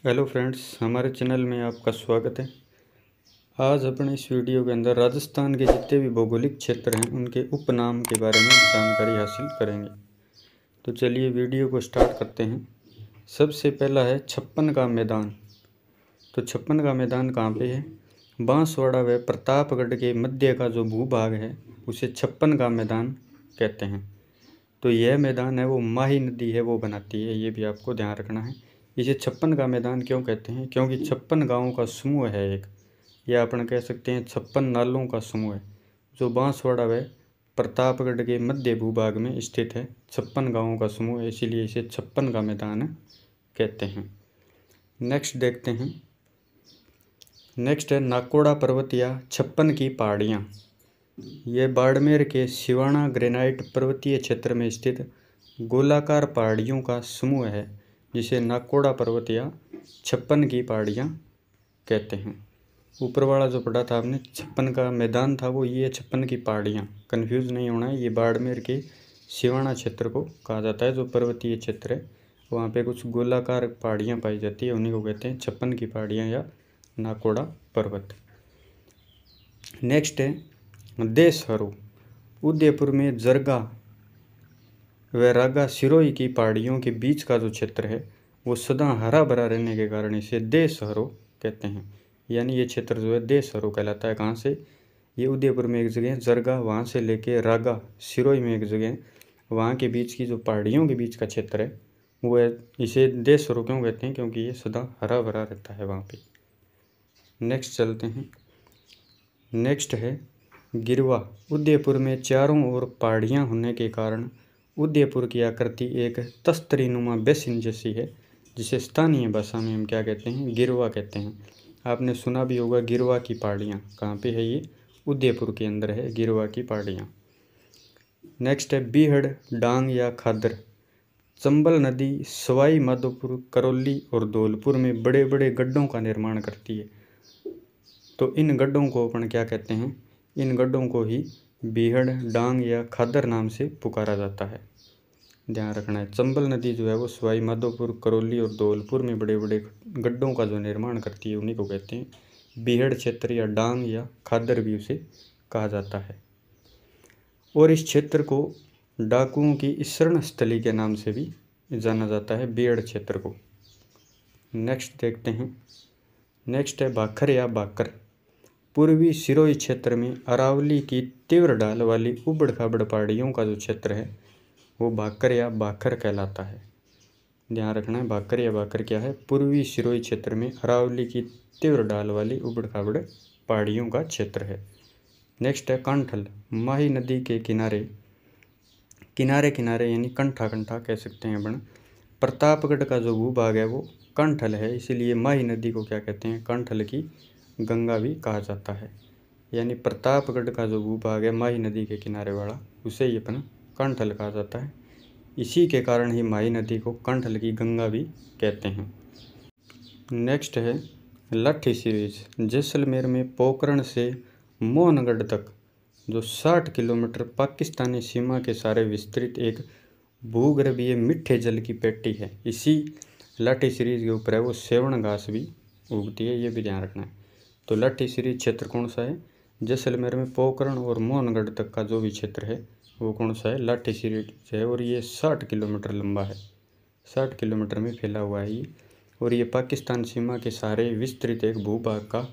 Hello friends, हमारे channel में आपका स्वागत है। आज अपने इस वीडियो के अंदर राजस्थान के जितने भी भौगोलिक क्षेत्र हैं उनके उपनाम के बारे में जानकारी हासिल करेंगे। तो चलिए वीडियो को स्टार्ट करते हैं। सबसे पहला है छप्पन का मैदान। तो छप्पन का मैदान कहाँ पे है? बांसवाड़ा व प्रतापगढ़ के मध्य का जो भूभाग है उसे छप्पन का मैदान कहते हैं। तो यह मैदान है वो माही नदी है वो बनाती है, ये भी आपको ध्यान रखना है। इसे छप्पन का मैदान क्यों कहते हैं? क्योंकि 56 गांवों का समूह है एक, या अपन कह सकते हैं 56 नालों का समूह है जो बांसवाड़ा व प्रतापगढ़ के मध्य भूभाग में स्थित है। 56 गांवों का समूह है, इसीलिए इसे छप्पन का मैदान कहते हैं। नेक्स्ट देखते हैं। नेक्स्ट है नाकोड़ा पर्वत या 56 की पहाड़ियाँ। यह बाड़मेर के सिवाना ग्रेनाइट पर्वतीय क्षेत्र में स्थित गोलाकार पहाड़ियों का समूह है जिसे नाकोड़ा पर्वत या 56 की पहाड़ियाँ कहते हैं। ऊपर वाला जो पढ़ा था आपने 56 का मैदान था वो ये 56 की पहाड़ियाँ, कन्फ्यूज़ नहीं होना है। ये बाड़मेर के सिवाना क्षेत्र को कहा जाता है, जो पर्वतीय क्षेत्र है वहाँ पे कुछ गोलाकार पहाड़ियाँ पाई जाती है, उन्हीं को कहते हैं 56 की पहाड़ियाँ या नाकोड़ा पर्वत। नेक्स्ट है देशहरो। उदयपुर में जरगा व रागा सिरोही की पहाड़ियों के बीच का जो क्षेत्र है वो सदा हरा भरा रहने के कारण इसे देशहरो कहते हैं। यानी ये क्षेत्र जो है देशहरो कहलाता है। कहाँ से? ये उदयपुर में एक जगह जरगा, वहाँ से लेके रागा सिरोही में एक जगह, वहाँ के बीच की जो पहाड़ियों के बीच का क्षेत्र है वो है, इसे देशहरो क्यों कहते हैं? क्योंकि ये सदा हरा भरा रहता है वहाँ पे। नेक्स्ट चलते हैं। नेक्स्ट है गिरवा। उदयपुर में चारों ओर पहाड़ियाँ होने के कारण उदयपुर की आकृति एक तस्तरीनुमा बेसिन जैसी है, जिसे स्थानीय भाषा में हम क्या कहते हैं? गिरवा कहते हैं। आपने सुना भी होगा गिरवा की पहाड़ियाँ। कहाँ पे है ये? उदयपुर के अंदर है गिरवा की पहाड़ियाँ। नेक्स्ट है बीहड़, डांग या खादर। चंबल नदी सवाई माधोपुर, करौली और धौलपुर में बड़े बड़े गड्ढों का निर्माण करती है। तो इन गड्ढों को अपन क्या कहते हैं? इन गड्ढों को ही बीहड़, डांग या खादर नाम से पुकारा जाता है। ध्यान रखना है, चंबल नदी जो है वो सवाई माधोपुर, करौली और धौलपुर में बड़े बड़े गड्ढों का जो निर्माण करती है उन्हीं को कहते हैं बीहड़ क्षेत्र, या डांग या खादर भी उसे कहा जाता है। और इस क्षेत्र को डाकुओं की शरण स्थली के नाम से भी जाना जाता है, बीहड़ क्षेत्र को। नेक्स्ट देखते हैं। नेक्स्ट है भाखर या बाकर। पूर्वी सिरोही क्षेत्र में अरावली की तीव्र ढाल वाली उबड़ खाबड़ पहाड़ियों का जो क्षेत्र है वो भाकर या बाखर कहलाता है। ध्यान रखना है, भाकर या बाकर क्या है? पूर्वी सिरोही क्षेत्र में अरावली की तीव्र ढाल वाली उबड़ खाबड़ पहाड़ियों का क्षेत्र है। नेक्स्ट है कांठल। माही नदी के किनारे किनारे यानी कंठा कंठा कह सकते हैं अपन। प्रतापगढ़ का जो भूभाग है वो कांठल है, इसीलिए माही नदी को क्या कहते हैं? कांठल की गंगा भी कहा जाता है। यानी प्रतापगढ़ का जो भूभाग है माही नदी के किनारे वाला, उसे ही अपन कांठल कहा जाता है। इसी के कारण ही माही नदी को कांठल की गंगा भी कहते हैं। नेक्स्ट है लाठी सीरीज। जैसलमेर में पोखरण से मोहनगढ़ तक जो 60 किलोमीटर पाकिस्तानी सीमा के सारे विस्तृत एक भूगर्भीय मीठे जल की पेटी है। इसी लाठी सीरीज के ऊपर है वो सेवण घास भी उगती है, ये भी ध्यान रखना है। तो लाठी सीरीज क्षेत्र कौन सा है? जैसलमेर में पोखरण और मोहनगढ़ तक का जो भी क्षेत्र है वो कौन सा है? लाठी सीरीज है, और ये 60 किलोमीटर लंबा है, 60 किलोमीटर में फैला हुआ है ये। और ये पाकिस्तान सीमा के सारे विस्तृत एक भूभाग का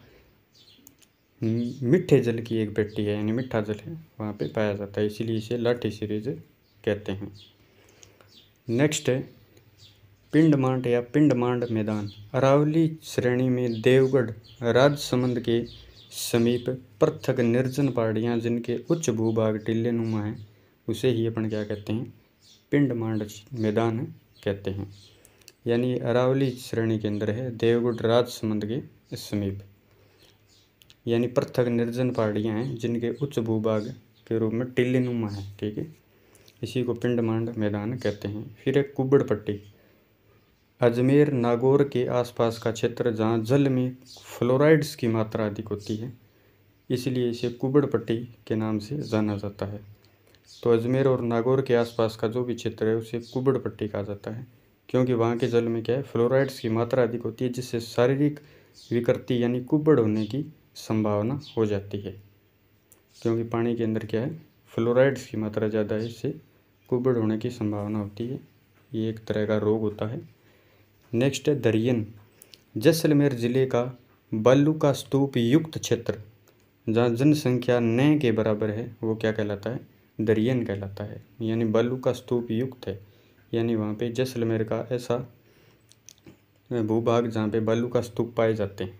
मीठे जल की एक पेटी है, यानी मीठा जल है वहाँ पे पाया जाता है, इसीलिए इसे लाठी सीरीज कहते हैं। नेक्स्ट है पिंडमांड या पिंडमांड मैदान। अरावली श्रेणी में देवगढ़ राजसमंद के समीप पृथक निर्जन पहाड़ियाँ जिनके उच्च भूभाग टीलेनुमा हैं उसे ही अपन क्या कहते हैं? पिंडमांड मैदान कहते हैं। यानी अरावली श्रेणी के अंदर है, देवगढ़ राजसमंद के समीप, यानी पृथक निर्जन पहाड़ियाँ हैं जिनके उच्च भूभाग के रूप में टीलेनुमा है। ठीक है, इसी को पिंडमांड मैदान कहते हैं। फिर एक कुब्बड़ पट्टी। अजमेर नागौर के आसपास का क्षेत्र जहाँ जल में फ्लोराइड्स की मात्रा अधिक होती है, इसलिए इसे कुब्बड़ पट्टी के नाम से जाना जाता है। तो अजमेर और नागौर के आसपास का जो भी क्षेत्र है उसे कुब्बड़ पट्टी कहा जाता है। क्योंकि वहाँ के जल में क्या है, फ्लोराइड्स की मात्रा अधिक होती है, जिससे शारीरिक विकृति यानी कुबड़ होने की संभावना हो जाती है। क्योंकि पानी के अंदर क्या है, फ्लोराइड्स की मात्रा ज़्यादा है, इससे कुबड़ होने की संभावना होती है। ये एक तरह का रोग होता है। नेक्स्ट है दरियन। जैसलमेर जिले का बालू का स्तूप युक्त क्षेत्र जहाँ जनसंख्या 9 के बराबर है वो क्या कहलाता है, दरियन कहलाता है। यानी बालू का स्तूप युक्त है, यानी वहाँ पे जैसलमेर का ऐसा भूभाग जहाँ पे बालू का स्तूप पाए जाते हैं,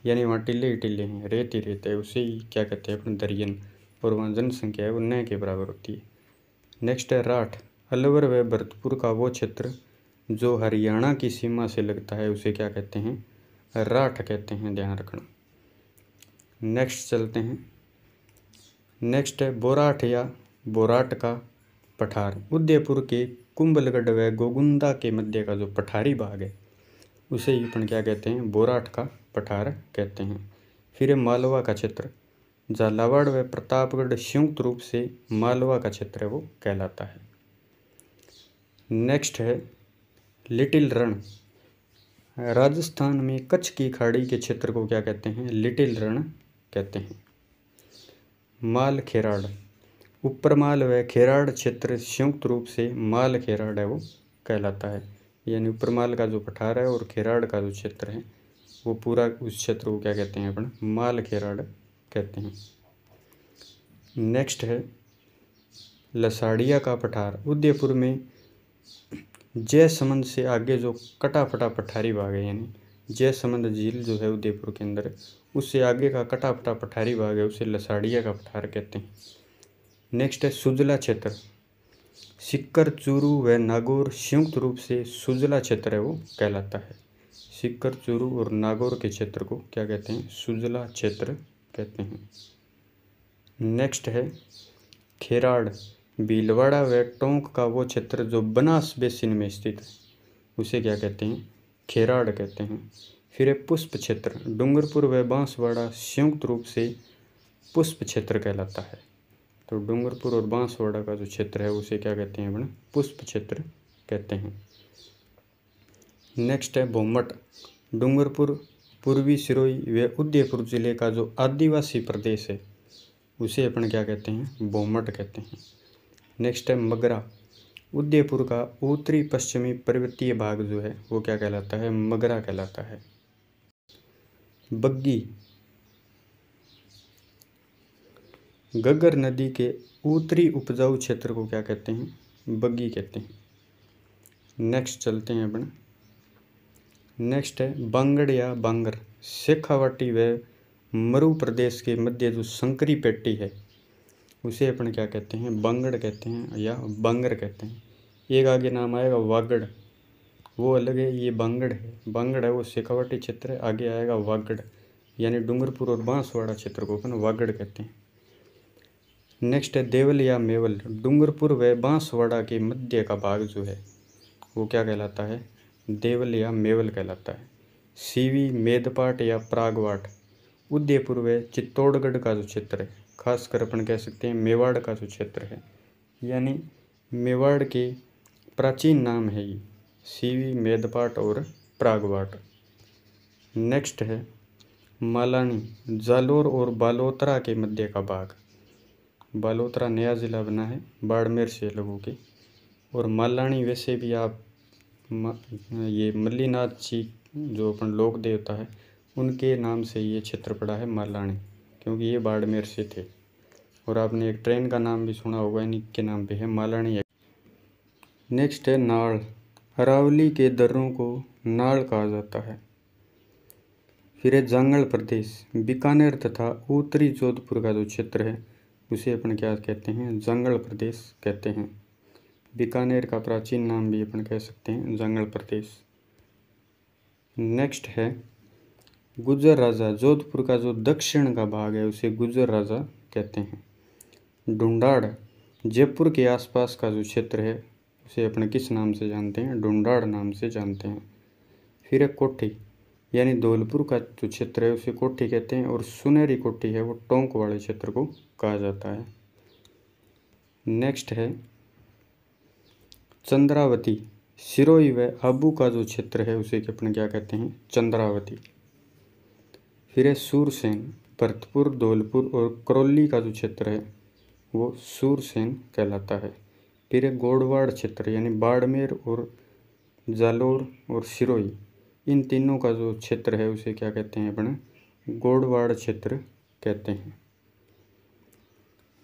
यानी वहाँ टीले ही टीले हैं, रेत ही रेत है, उसे ही क्या कहते हैं अपने दरियन, और वहाँ जनसंख्या है वो 9 के बराबर होती है। नेक्स्ट है राठ। अलवर व भरतपुर का वो क्षेत्र जो हरियाणा की सीमा से लगता है उसे क्या कहते हैं, राठ कहते हैं, ध्यान रखना। नेक्स्ट चलते हैं। नेक्स्ट है बोराठ या बोराट का पठार। उदयपुर के कुंभलगढ़ व गोगुंदा के मध्य का जो पठारी भाग है उसे ही अपन क्या कहते हैं, बोराठ का पठार कहते हैं। फिर है मालवा का क्षेत्र। झालावाड़ व प्रतापगढ़ संयुक्त रूप से मालवा का क्षेत्र है वो कहलाता है। नेक्स्ट है लिटिल रण। राजस्थान में कच्छ की खाड़ी के क्षेत्र को क्या कहते हैं, लिटिल रण कहते हैं। माल खेराड़। ऊपरमाल व खेराड़ क्षेत्र संयुक्त रूप से माल खेराड़ है वो कहलाता है। यानी ऊपरमाल का जो पठार है और खेराड़ का जो क्षेत्र है वो पूरा उस क्षेत्र को क्या कहते हैं अपन, माल खेराड़ कहते हैं। नेक्स्ट है लसाड़िया का पठार। उदयपुर में जयसमंद से आगे जो कटा फटा पठारी भाग है, यानी जयसमंद झील जो है उदयपुर के अंदर, उससे आगे का कटा फटा पठारी भाग है उसे लसाड़िया का पठार कहते हैं। नेक्स्ट है सुजला क्षेत्र। सिक्कर, चूरू व नागौर संयुक्त रूप से सुजला क्षेत्र है वो कहलाता है। सिक्कर, चूरू और नागौर के क्षेत्र को क्या कहते हैं, सुजला क्षेत्र कहते हैं। नेक्स्ट है खेराड़। भीलवाड़ा व टोंक का वो क्षेत्र जो बनास बेसिन में स्थित है उसे क्या कहते हैं, खेराड़ कहते हैं। फिर है पुष्प क्षेत्र। डूंगरपुर व बांसवाड़ा संयुक्त रूप से पुष्प क्षेत्र कहलाता है। तो डूंगरपुर और बांसवाड़ा का जो क्षेत्र है उसे क्या कहते हैं अपन, पुष्प क्षेत्र कहते हैं। नेक्स्ट है भोमट। डूंगरपुर, पूर्वी सिरोही व उदयपुर जिले का जो आदिवासी प्रदेश है उसे अपन क्या कहते हैं, भोमट कहते हैं। नेक्स्ट है मगरा। उदयपुर का उत्तरी पश्चिमी पर्वतीय भाग जो है वो क्या कहलाता है, मगरा कहलाता है। बग्गी। घग्गर नदी के उत्तरी उपजाऊ क्षेत्र को क्या कहते हैं, बग्गी कहते हैं। नेक्स्ट चलते हैं अपन। नेक्स्ट है बांगड़ या बांगर। शेखावाटी व मरु प्रदेश के मध्य जो संकरी पेटी है उसे अपन क्या कहते हैं, बांगड़ कहते हैं या बांगर कहते हैं। एक आगे नाम आएगा वागड़, वो अलग है, ये बांगड़ है। बांगड़ है वो शेखावाटी क्षेत्र है, आगे आएगा वागड़, यानी डूंगरपुर और बांसवाड़ा क्षेत्र को अपन वागड़ कहते हैं। नेक्स्ट है देवल या मेवल। डूंगरपुर व बांसवाड़ा के मध्य का भाग जो है वो क्या कहलाता है, देवल या मेवल कहलाता है। सीवी, मेदपाट या प्रागवाट। उदयपुर व चित्तौड़गढ़ का जो क्षेत्र है, खासकर अपन कह सकते हैं मेवाड़ का जो क्षेत्र है, यानी मेवाड़ के प्राचीन नाम है ये, सीवी, मेदपाट और प्रागवाट। नेक्स्ट है मालानी। जालोर और बालोतरा के मध्य का भाग। बालोतरा नया ज़िला बना है बाड़मेर से अलग होके, और मालानी वैसे भी आप ये मल्लीनाथ जी जो अपन लोक देवता है उनके नाम से ये क्षेत्र पड़ा है मालानी, क्योंकि ये बाड़मेर से थे। और आपने एक ट्रेन का नाम भी सुना होगा, इन्हीं के नाम पे है मालानी। नेक्स्ट है नाड़। अरावली के दर्रों को नाड़ कहा जाता है। फिर है जांगल प्रदेश। बीकानेर तथा उत्तरी जोधपुर का जो क्षेत्र है उसे अपन क्या कहते हैं, जांगल प्रदेश कहते हैं। बीकानेर का प्राचीन नाम भी अपन कह सकते हैं जांगल प्रदेश। नेक्स्ट है गुजर राजा। जोधपुर का जो दक्षिण का भाग है उसे गुजर राजा कहते हैं। ढूंढाड़। जयपुर के आसपास का जो क्षेत्र है उसे अपन किस नाम से जानते हैं, ढूंढाड़ नाम से जानते हैं। फिर है कोठी, यानी धौलपुर का जो क्षेत्र है उसे कोठी कहते हैं, और सुनहरी कोठी है वो टोंक वाले क्षेत्र को कहा जाता है। नेक्स्ट है चंद्रावती। सिरोही व आबू का जो क्षेत्र है उसे अपन क्या कहते हैं, चंद्रावती। फिर है सूरसेन, भरतपुर, धौलपुर और करौली का जो क्षेत्र है वो सूरसेन कहलाता है। फिर है गोडवाड़ क्षेत्र, यानी बाड़मेर और जालोर और सिरोही, इन तीनों का जो क्षेत्र है उसे क्या कहते हैं अपन, गोडवाड़ क्षेत्र कहते हैं।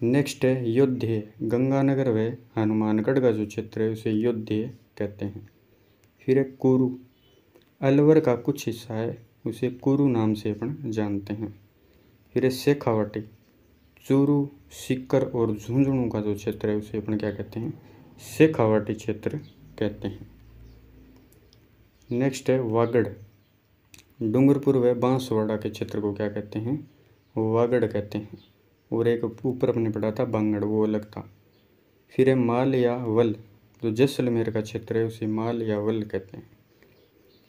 नेक्स्ट है योध्य, गंगानगर व हनुमानगढ़ का जो क्षेत्र है उसे योध्य कहते हैं। फिर है कुरु, अलवर का कुछ हिस्सा है उसे कुरु नाम से अपन जानते हैं। फिर है शेखावाटी, चूरू, सीकर और झुंझुनू का जो क्षेत्र है उसे अपन क्या कहते हैं, शेखावाटी क्षेत्र कहते हैं। नेक्स्ट है वागड़, डूंगरपुर व बांसवाड़ा के क्षेत्र को क्या कहते हैं, वागड़ कहते हैं। और एक ऊपर अपने पढ़ा था बांगड़, वो अलग था। फिर है माल या वल, जो जैसलमेर का क्षेत्र है उसे माल या वल कहते हैं।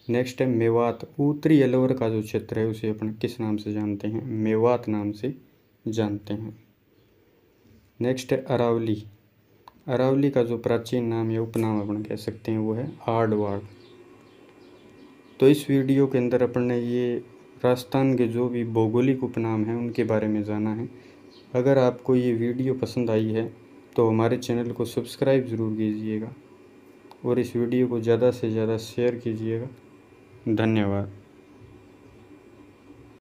नेक्स्ट है मेवात, उत्तरी अलवर का जो क्षेत्र है उसे अपन किस नाम से जानते हैं, मेवात नाम से जानते हैं। नेक्स्ट है अरावली, अरावली का जो प्राचीन नाम या उपनाम अपन कह सकते हैं वो है आडवाड़। तो इस वीडियो के अंदर अपन ने ये राजस्थान के जो भी भौगोलिक उपनाम हैं उनके बारे में जाना है। अगर आपको ये वीडियो पसंद आई है तो हमारे चैनल को सब्सक्राइब ज़रूर कीजिएगा और इस वीडियो को ज़्यादा से ज़्यादा शेयर कीजिएगा। धन्यवाद।